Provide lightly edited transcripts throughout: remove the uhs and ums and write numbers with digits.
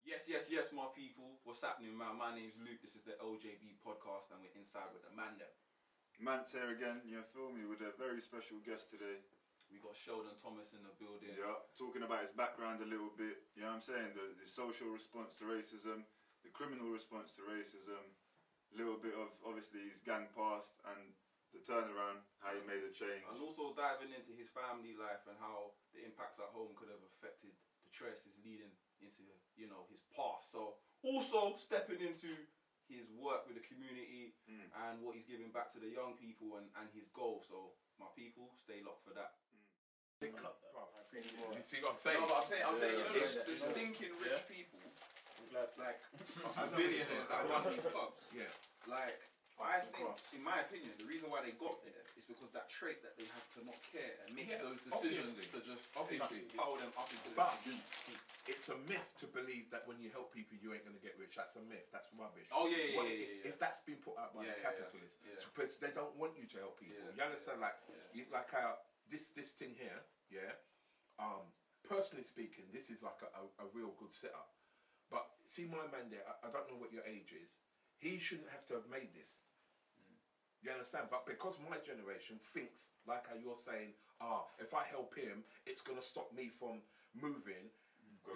Yes, my people. What's happening, man? My name's Luke. This is the LJB podcast, and we're inside with the man there. Mantas here again, you feel me, with a very special guest today. We got Sheldon Thomas in the building. Yeah, talking about his background a little bit, you know what I'm saying? The social response to racism, the criminal response to racism, a little bit of, obviously, his gang past and the turnaround, how he made a change. And also diving into his family life and how the impacts at home could have affected the choices leading into, you know, his past. So also stepping into his work with the community and what he's giving back to the young people and his goal. So my people, stay locked for that. You see what I'm saying? No, but I'm saying, you know, the stinking rich people, like billionaires that run these clubs. Yeah. Like, I think, in my opinion, the reason why they got there is because that trait that they have to not care and make those decisions to just power them up into the it's a myth to believe that when you help people you ain't going to get rich. That's a myth. That's rubbish. Oh yeah. It's that's been put out by the capitalists. Because they don't want you to help people. You understand? Like this thing here. Yeah. Personally speaking, this is like a real good setup. But see, my man there. I don't know what your age is. He shouldn't have to have made this. You understand? But because my generation thinks, like how you're saying, if I help him, it's going to stop me from moving.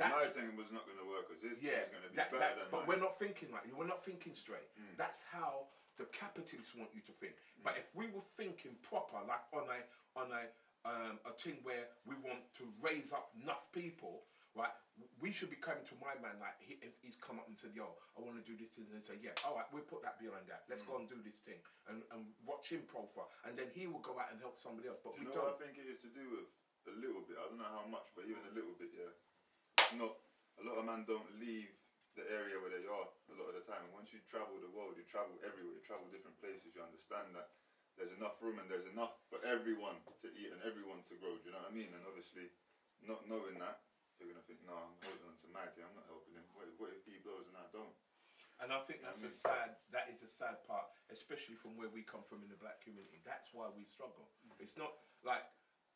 My thing was not going to work because his thing is going to be better than but mine. we're not thinking like we're not thinking straight. That's how the capitalists want you to think. But if we were thinking proper, like on a thing where we want to raise up enough people, right? We should be coming to my man like if he's come up and said, "Yo, I want to do this," and say, "Yeah, all right, we'll put that behind that. Let's go and do this thing and watch him profile, and then he will go out and help somebody else." But do you know what I think it is to do with a little bit? I don't know how much, but even a little bit, yeah. Not a lot of men don't leave the area where they are a lot of the time. Once you travel the world, you travel everywhere, you travel different places, you understand that there's enough room and there's enough for everyone to eat and everyone to grow. Do you know what I mean? And obviously, not knowing that, you're gonna think, no, I'm holding on to my thing, I'm not helping him. What if he blows and I don't? And I think that is a sad part, especially from where we come from in the black community. That's why we struggle. It's not like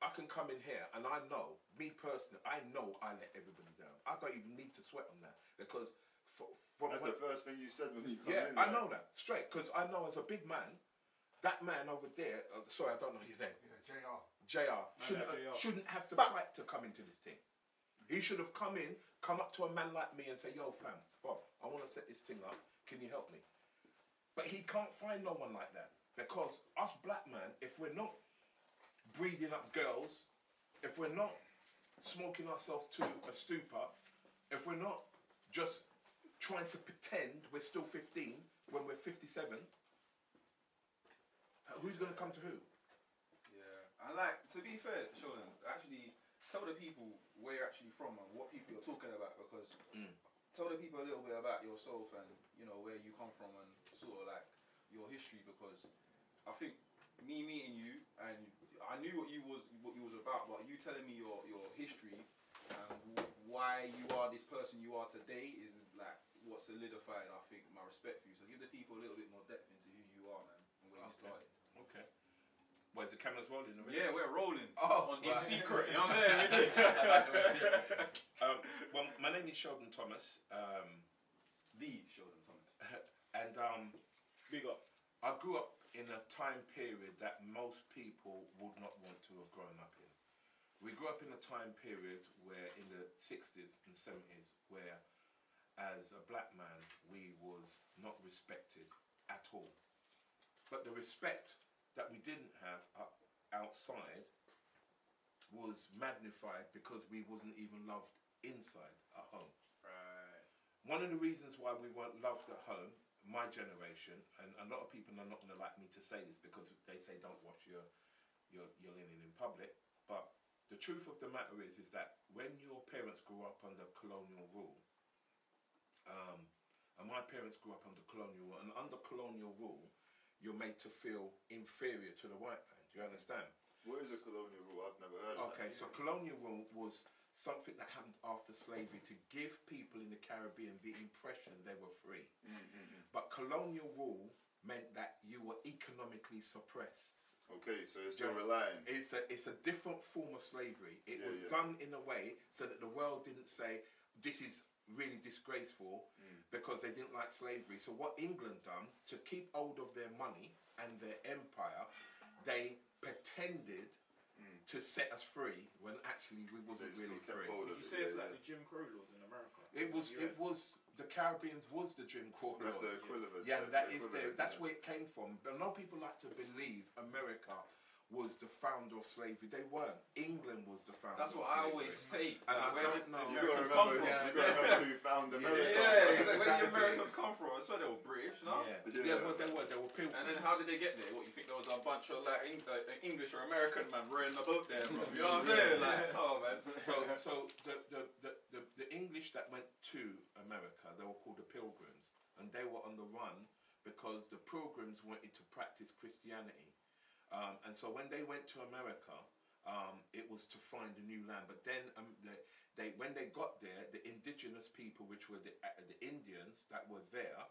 I can come in here and I know, me personally, I know I let everybody down. I don't even need to sweat on that because that's the first thing you said when you come in. Yeah, I know that straight because I know as a big man, that man over there. Sorry, I don't know his name. Yeah, JR shouldn't have to fight to come into this thing. He should have come up to a man like me and say, "Yo, fam, Bob, I want to set this thing up. Can you help me?" But he can't find no one like that because us black man, if we're not breeding up girls, if we're not smoking ourselves to a stupor, if we're not just trying to pretend we're still 15 when we're 57, who's going to come to who? Yeah, and like, to be fair, Sheldon, actually tell the people where you're actually from and what people you're talking about, because tell the people a little bit about yourself and, you know, where you come from and sort of like your history, because I think me meeting you and I knew what you was about, but you telling me your history and why you are this person you are today is like what solidified, I think, my respect for you. So give the people a little bit more depth into who you are, man, and where you started. Okay. Well, is the camera's rolling already? Yeah, we're rolling. In right. secret, you know what I'm saying? Well, my name is Sheldon Thomas. The Sheldon Thomas. And big up. I grew up in a time period that most people would not want to have grown up in. We grew up in a time period where in the 60s and 70s where as a black man we was not respected at all. But the respect that we didn't have outside was magnified because we wasn't even loved inside at home. Right. One of the reasons why we weren't loved at home, my generation, and a lot of people are not going to like me to say this because they say don't wash your linen in public, but the truth of the matter is that when your parents grew up under colonial rule, and my parents grew up under colonial rule, and under colonial rule, you're made to feel inferior to the white man. Do you understand? What is a colonial rule? I've never heard of that. Okay, so colonial rule was something that happened after slavery to give people in the Caribbean the impression they were free. But colonial rule meant that you were economically suppressed. Okay, so it's a relying. It's a different form of slavery. It was done in a way so that the world didn't say, this is really disgraceful because they didn't like slavery. So what England done to keep hold of their money and their empire, they pretended to set us free when actually we wasn't really free. Would you say it's like the Jim Crow laws in America? It was the Caribbeans was the Jim Crow laws. That's the equivalent. Yeah, that's where it came from. But a lot of people like to believe America was the founder of slavery. They weren't. England was the founder. That's what of I slavery. always say. And I don't know. You gotta come from. remember who found America. Yeah, exactly. Where the Americans come from? I swear they were British, no? Yeah, well, they were pilgrims. And then how did they get there? What, you think there was a bunch of like English or American man rowing the boat there, bro? You know what I'm saying? Like, oh man. So the English that went to America, they were called the Pilgrims, and they were on the run because the Pilgrims wanted to practice Christianity. And so when they went to America, it was to find a new land. But then when they got there, the indigenous people, which were the Indians that were there,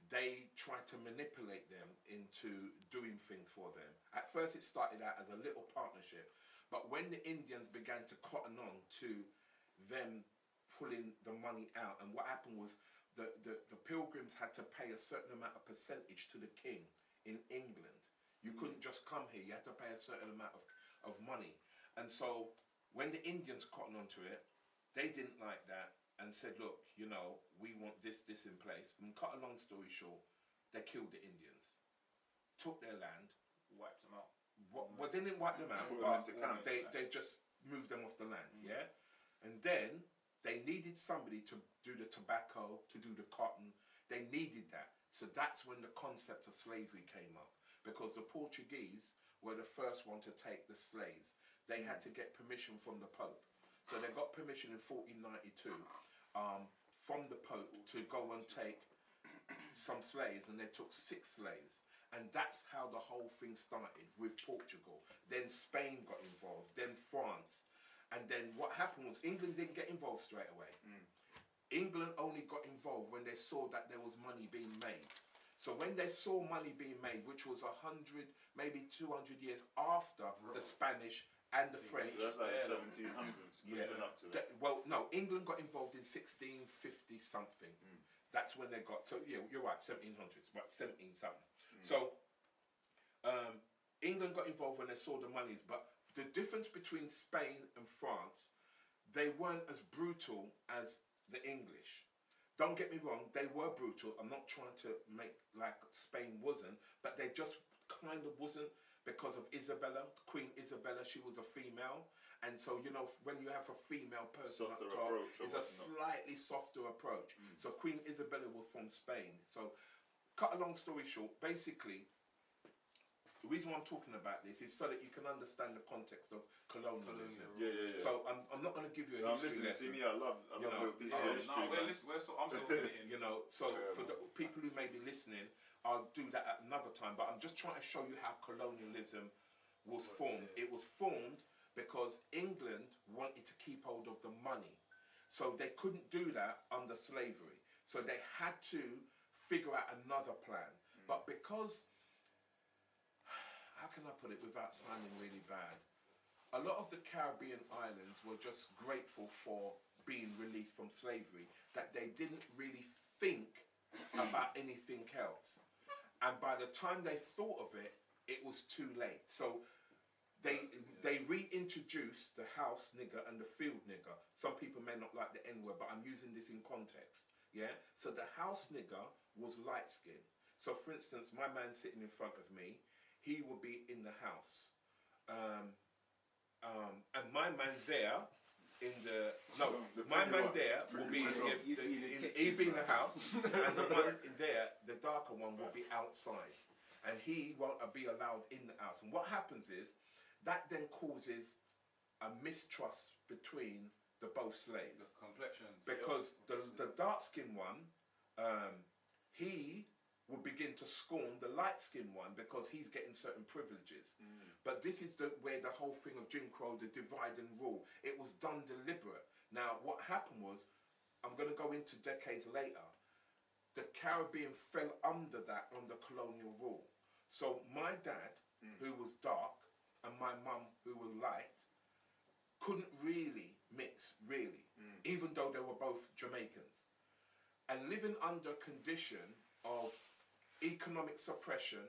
they tried to manipulate them into doing things for them. At first it started out as a little partnership, but when the Indians began to cotton on to them pulling the money out, and what happened was the Pilgrims had to pay a certain amount of percentage to the king in England. You couldn't just come here, you had to pay a certain amount of money. And so when the Indians cottoned onto it, they didn't like that and said, look, you know, we want this in place. And cut a long story short, they killed the Indians, took their land. Wiped them out. Well, they didn't wipe them out, but they just moved them off the land, yeah? And then they needed somebody to do the tobacco, to do the cotton. They needed that. So that's when the concept of slavery came up. Because the Portuguese were the first one to take the slaves. They had to get permission from the Pope. So they got permission in 1492 from the Pope to go and take some slaves, and they took 6 slaves. And that's how the whole thing started with Portugal. Then Spain got involved, then France. And then what happened was England didn't get involved straight away. England only got involved when they saw that there was money being made. So when they saw money being made, which was 100, maybe 200 years after the Spanish and the French. That's like 1700s. Yeah. Up to that. Well, no, England got involved in 1650 something. That's when they got, so yeah, you're right, 1700s, but 17 something. So England got involved when they saw the monies, but the difference between Spain and France, they weren't as brutal as the English. Don't get me wrong, they were brutal. I'm not trying to make like Spain wasn't, but they just kind of wasn't because of Isabella, Queen Isabella. She was a female, and so you know when you have a female person up top, it's a slightly softer approach. So Queen Isabella was from Spain. So cut a long story short, basically the reason why I'm talking about this is so that you can understand the context of colonialism. Yeah. So I'm not going to give you a history lesson. See me, I love little piece of history. I'm so good in. You know, so for the people who may be listening, I'll do that at another time. But I'm just trying to show you how colonialism was formed. It was formed because England wanted to keep hold of the money. So they couldn't do that under slavery. So they had to figure out another plan. But because, how can I put it without sounding really bad? A lot of the Caribbean islands were just grateful for being released from slavery, that they didn't really think about anything else. And by the time they thought of it, it was too late. So they reintroduced the house nigger and the field nigger. Some people may not like the N-word, but I'm using this in context. Yeah. So the house nigger was light skinned. So for instance, my man sitting in front of me, he would be in the house. And my man there my man there will be he'd be in the house, and the one there, the darker one, will be outside, and he won't be allowed in the house. And what happens is that then causes a mistrust between the both slaves. The complexions. Because the dark-skinned one, he will begin to scorn the light-skinned one because he's getting certain privileges. But this is where the whole thing of Jim Crow, the divide and rule, it was done deliberate. Now, what happened was, I'm going to go into decades later, the Caribbean fell under that, under colonial rule. So my dad, who was dark, and my mum, who was light, couldn't really mix, really. even though they were both Jamaicans. And living under a condition of economic suppression,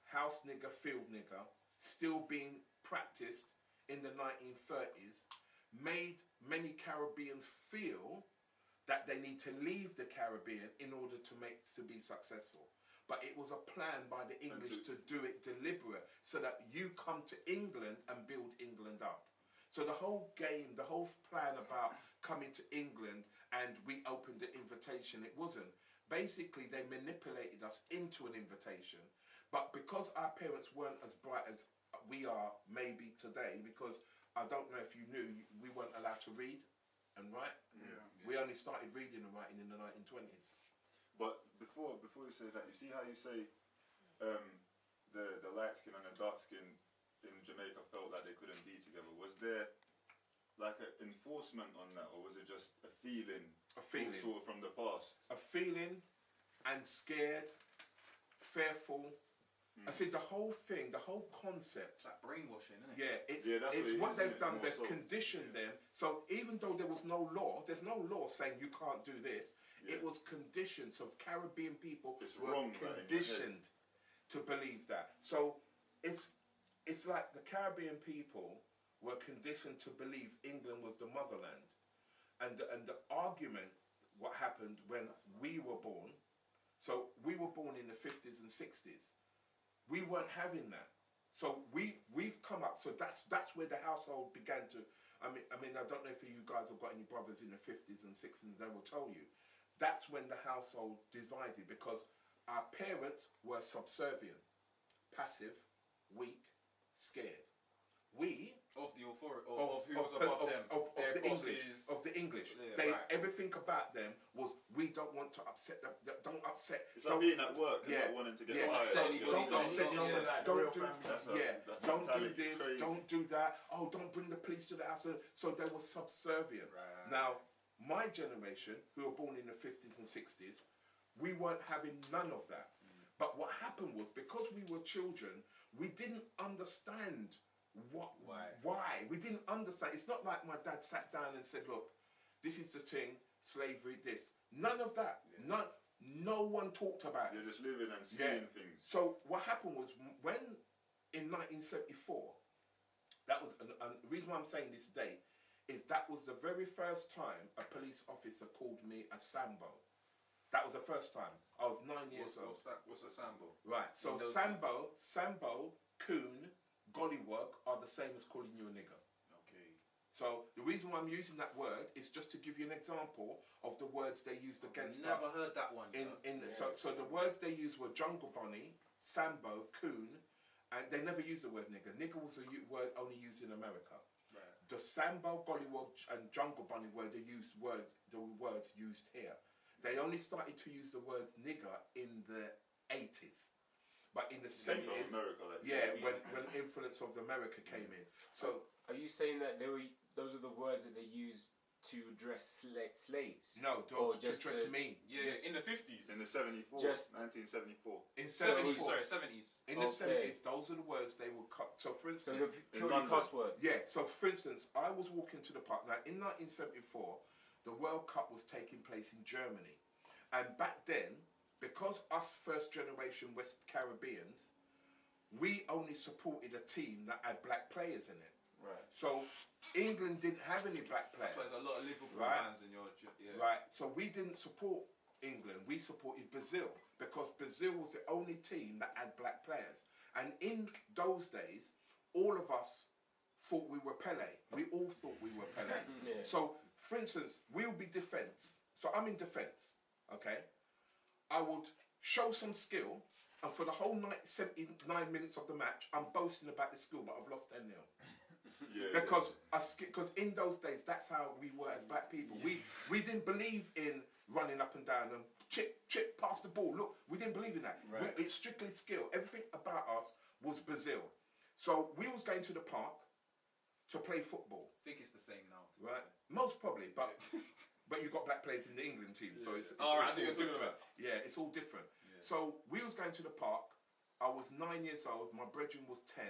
house nigger, field nigger, still being practiced in the 1930s, made many Caribbeans feel that they need to leave the Caribbean in order to be successful. But it was a plan by the English to do it deliberate, so that you come to England and build England up. So the whole game, the whole plan about coming to England and we opened the invitation, it wasn't. Basically, they manipulated us into an invitation. But because our parents weren't as bright as we are maybe today, because I don't know if you knew, we weren't allowed to read and write. Yeah. We only started reading and writing in the 1920s. But before you say that, you see how you say the light skin and the dark skin in Jamaica felt like they couldn't be together. Was there like an enforcement on that, or was it just a feeling? A feeling. Sort of from the past. A feeling, and scared, fearful. I said the whole thing, the whole concept. It's like brainwashing, isn't it? Yeah, that's it's what they've done. They've so. conditioned them. So even though there was no law, there's no law saying you can't do this. Yeah. It was conditioned. So Caribbean people It's were wrong, conditioned to believe that. So it's like the Caribbean people were conditioned to believe England was the motherland, and the argument, what happened when we were born. So we were born in the 50s and 60s. We weren't having that. So we've come up. So that's where the household began to. I mean, I don't know if you guys have got any brothers in the 50s and 60s. They will tell you, that's when the household divided, because our parents were subservient, passive, weak, scared. We Of the authority, of who was above them. Of Their the English. bosses. Of the English. Yeah, right. Everything about them was, we don't want to upset them. Don't upset. It's like being at work and Yeah. not wanting to get Yeah. fired. Upset anybody. Don't upset Yeah. anyone. Yeah. Don't Real do. family. That's Don't do mentality, this. crazy. Don't do that. Oh, don't bring the police to the house. So they were subservient. Right. Now, my generation, who were born in the 50s and 60s, we weren't having none of that. But what happened was, because we were children, we didn't understand why. We didn't understand. It's not like my dad sat down and said, look, this is the thing, slavery, this. None of that. Yeah. No one talked about it. You're just living and seeing things. So what happened was, when in 1974, that was, and the reason why I'm saying this date is that was the very first time a police officer called me a Sambo. That was the first time. I was 9 years old. What's a Sambo? Right. So Sambo, Coon, Gollywog are the same as calling you a nigger. Okay. So the reason why I'm using that word is just to give you an example of the words they used against us. Never heard that one. So the words they used were Jungle Bunny, Sambo, Coon, and they never used the word nigger. Nigger was a word only used in America. Right. The Sambo, Gollywog, and Jungle Bunny were the words used here. They only started to use the word nigger in the 80s. But in the 70s, when influence of America came in. So are you saying that those are the words that they used to address slaves? No, to address me. Yeah, in the 50s. In the 74, Just 1974. In 70s, 74. sorry, 70s. In the 70s, those are the words they would cut. So for So instance, they're purely cuss words. yeah. So for instance, I was walking to the park. Now in 1974, the World Cup was taking place in Germany, and back then, because us first generation West Caribbeans, we only supported a team that had black players in it. Right. So England didn't have any black players. That's why there's a lot of Liverpool Right. fans in your... Yeah. Right, so we didn't support England, we supported Brazil, because Brazil was the only team that had black players. And in those days, all of us thought we were Pele. We all thought we were Pele. Yeah. So, for instance, we would be defence. So I'm in defence, okay? I would show some skill, and for the whole 79 minutes of the match, I'm boasting about the skill, but I've lost 10-0. Because in those days, that's how we were as black people. Yeah. We didn't believe in running up and down and chip, pass the ball. Look, we didn't believe in that. Right. It's strictly skill. Everything about us was Brazil. So we was going to the park to play football. I think it's the same now. Right? Most probably, but but you got black players in the England team, so it's All right, it's I see all what you're talking different. about. Yeah, it's all different. Yeah. So we was going to the park. I was 9 years old. My brethren was 10.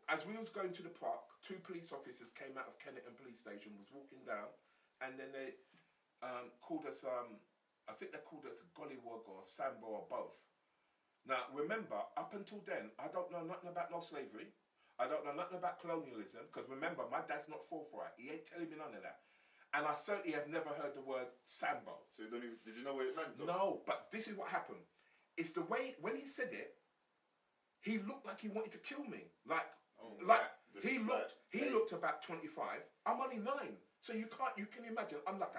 As we was going to the park, two police officers came out of Kennington Police Station, was walking down and then they called us, I think they called us Gollywog or Sambo or both. Now, remember, up until then, I don't know nothing about no slavery. I don't know nothing about colonialism, because remember, my dad's not forthright. He ain't telling me none of that. And I certainly have never heard the word Sambo. So you don't even, did you know what it meant, though? No, but this is what happened. It's the way, when he said it, he looked like he wanted to kill me. Like, he looked about 25. I'm only 9. So you can imagine, I'm like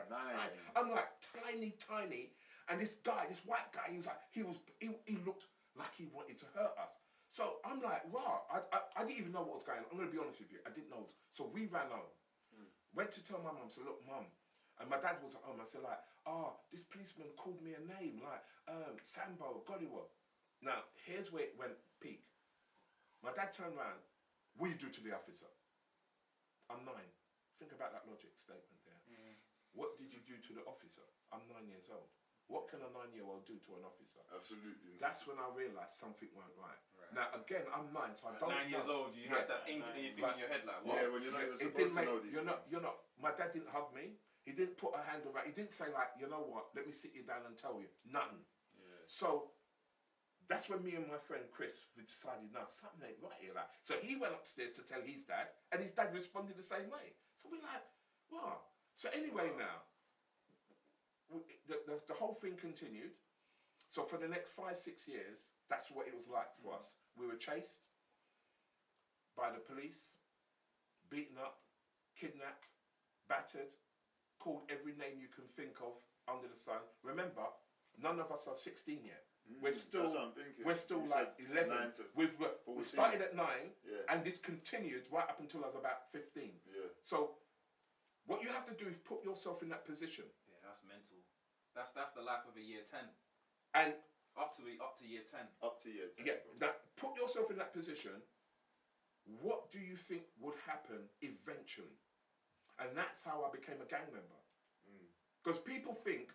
tiny. And this guy, this white guy, he looked like he wanted to hurt us. So I'm like, rah, I didn't even know what was going on. I'm going to be honest with you, I didn't know. So we ran home. Went to tell my mum, said, look, mum. And my dad was at home. I said, like, this policeman called me a name, like, Sambo, Gollywog. Now, here's where it went peak. My dad turned around, what do you do to the officer? I'm 9. Think about that logic statement there. What did you do to the officer? I'm 9 years old. What can a 9-year-old do to an officer? Absolutely. That's when I realised something weren't right. Now, again, I'm 9, so I don't 9 years old, you had that thing in your head, like, what? Yeah, when you're not even it supposed didn't to know these you're not, my dad didn't hug me. He didn't put a hand around, he didn't say like, you know what, let me sit you down and tell you. Nothing. Yeah. So, that's when me and my friend Chris decided, no, something ain't right here. Like. So he went upstairs to tell his dad, and his dad responded the same way. So we're like, what? So anyway now, the whole thing continued. So for the next 5-6 years, that's what it was like for us. We were chased by the police, beaten up, kidnapped, battered, called every name you can think of under the sun. Remember, none of us are 16 yet. We're still like 11. We started at 9, and this continued right up until I was about 15. Yeah. So what you have to do is put yourself in that position. Yeah, that's mental. That's the life of a year 10. And up to year 10. Up to year 10. Yeah, that put yourself in that position. What do you think would happen eventually? And that's how I became a gang member. Because people think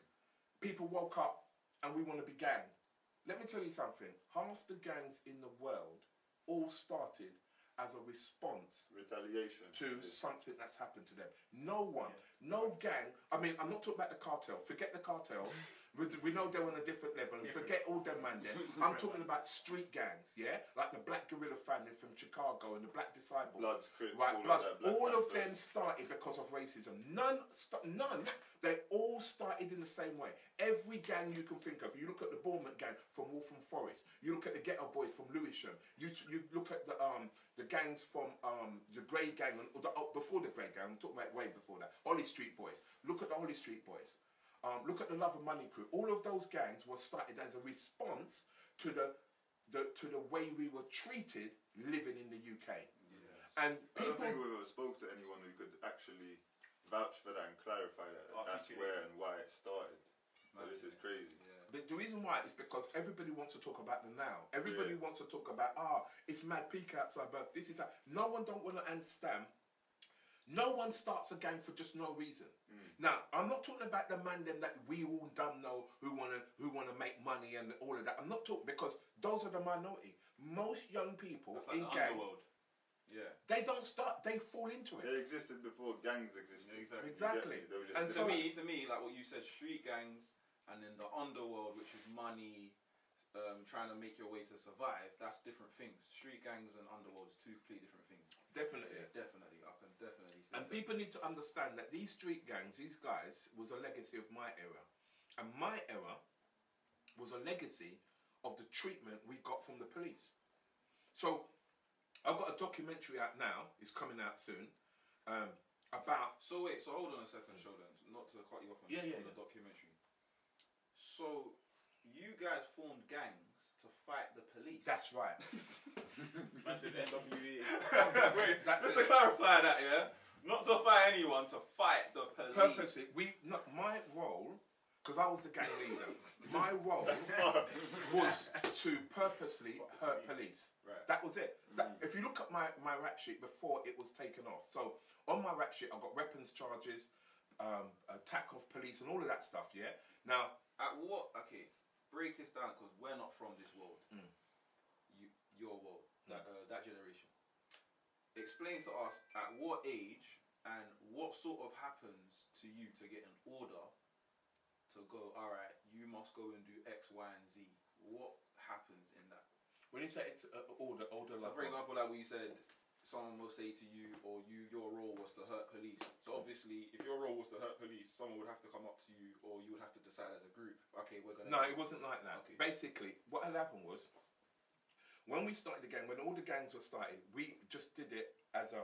people woke up and we want to be gang. Let me tell you something. Half the gangs in the world all started as a response retaliation to something that's happened to them. No one, no gang. I mean, I'm not talking about the cartel. Forget the cartel. We know they're on a different level. And forget all them man there. I'm talking about street gangs, yeah? Like the Black Guerrilla family from Chicago and the Black Disciples. Bloods, right, Bloods. All of Panthers. them started because of racism. None. They all started in the same way. Every gang you can think of. You look at the Bournemouth gang from Waltham Forest. You look at the Ghetto Boys from Lewisham. You look at the gangs from the Grey Gang, before the Grey Gang. I'm talking about way before that. Holly Street Boys. Look at the Holly Street Boys. Look at the Love and Money crew. All of those gangs were started as a response to the way we were treated living in the UK. Yes. And I don't people, think we've ever spoke to anyone who could actually vouch for that and clarify that. That's where and why it started. So this is crazy. the reason why is because everybody wants to talk about the now. Everybody wants to talk about, it's mad peak outside, but this is that. No one don't want to understand. No one starts a gang for just no reason. Now, I'm not talking about the man them that we all done know who wanna make money and all of that. I'm not talking, because those are the minority. Most young people That's like in the gangs, underworld. Yeah. they don't start, they fall into it. They existed before gangs existed. Exactly. And To me, like what you said, street gangs, and then the underworld, which is money, trying to make your way to survive. That's different things. Street gangs and underworld is two completely different things. Definitely. Yeah, definitely. I can definitely see And that. people need to understand that these street gangs, these guys, was a legacy of my era. And my era was a legacy of the treatment we got from the police. So, I've got a documentary out now, it's coming out soon, about... So hold on a second, Sheldon, not to cut you off on the documentary. So, you guys formed gangs to fight the police. That's right. That's it, NWE. Wait, just to clarify that, yeah? Not to fight anyone, to fight the police. Purposely, my role, because I was the gang leader, my role was to purposely hurt police. Right. That was it. If you look at my rap sheet before it was taken off, so on my rap sheet I've got weapons charges, attack of police and all of that stuff, yeah? Now... break this down, because we're not from this world. Your world, that generation. Explain to us at what age and what sort of happens to to you to get an order to go, all right, you must go and do X, Y, and Z. What happens in that? When you say it's order So, like for example, like we said, someone will say to you, or your role was to hurt police. So obviously, if your role was to hurt police, someone would have to come up to you, or you would have to decide as a group, okay, we're gonna. No, it wasn't like that. Okay. Basically, what had happened was, when we started the gang, when all the gangs were started, we just did it as a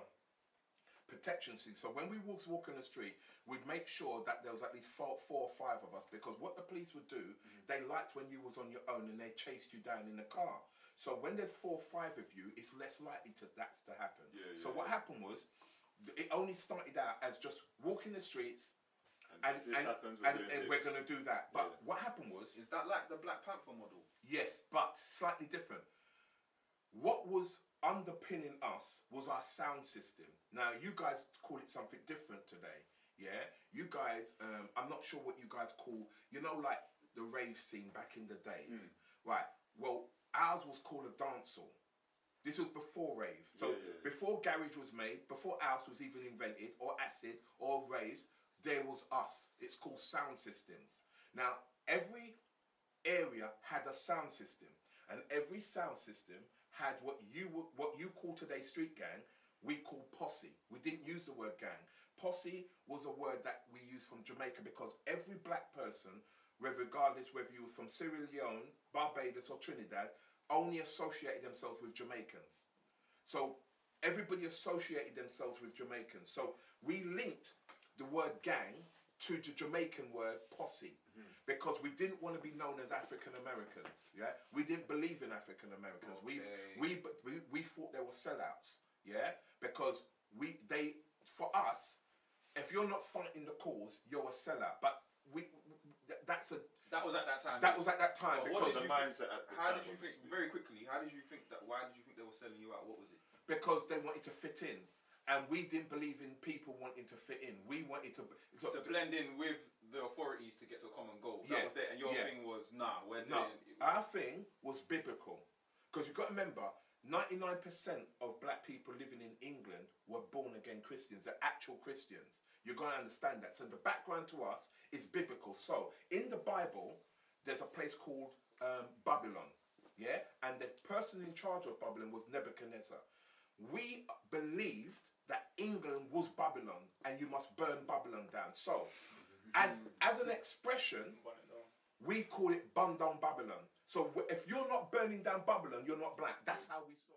protection thing. So when we walk in the street, we'd make sure that there was at least four or five of us, because what the police would do, they liked when you was on your own and they chased you down in the car. So when there's 4 or 5 of you, it's less likely that to happen. So what happened was, it only started out as just walking the streets, and we're going to do that. But what happened was... Is that like the Black Panther model? Yes, but slightly different. What was underpinning us was our sound system. Now, you guys call it something different today, yeah? You guys, I'm not sure what you guys call, you know, like the rave scene back in the days. Right, well, ours was called a dancehall. This was before rave. So before garage was made, before house was even invented, or acid, or raves, there was us. It's called sound systems. Now, every area had a sound system, and every sound system had what you call today street gang, we call posse. We didn't use the word gang. Posse was a word that we used from Jamaica, because every black person, regardless whether you was from Sierra Leone, Barbados or Trinidad, only associated themselves with Jamaicans. So everybody associated themselves with Jamaicans. So we linked the word gang to the Jamaican word posse, because we didn't want to be known as African Americans. Yeah, we didn't believe in African Americans. Okay. We thought they were sellouts. Yeah, because for us, if you're not fighting the cause, you're a sellout. But that was at that time. That was at that time, because the mindset. How did you think? Very quickly, how did you think that? Why did you think they were selling you out? What was it? Because they wanted to fit in, and we didn't believe in people wanting to fit in. We wanted to blend in with the authorities to get to a common goal. That was it. And your thing was, nah, we're doing. Our thing was biblical, because you've got to remember, 99% of black people living in England were born again Christians. They're actual Christians. You're going to understand that. So the background to us is biblical. So in the Bible, there's a place called Babylon, yeah? And the person in charge of Babylon was Nebuchadnezzar. We believed that England was Babylon, and you must burn Babylon down. So as an expression, we call it burn down Babylon. So if you're not burning down Babylon, you're not black. That's how we saw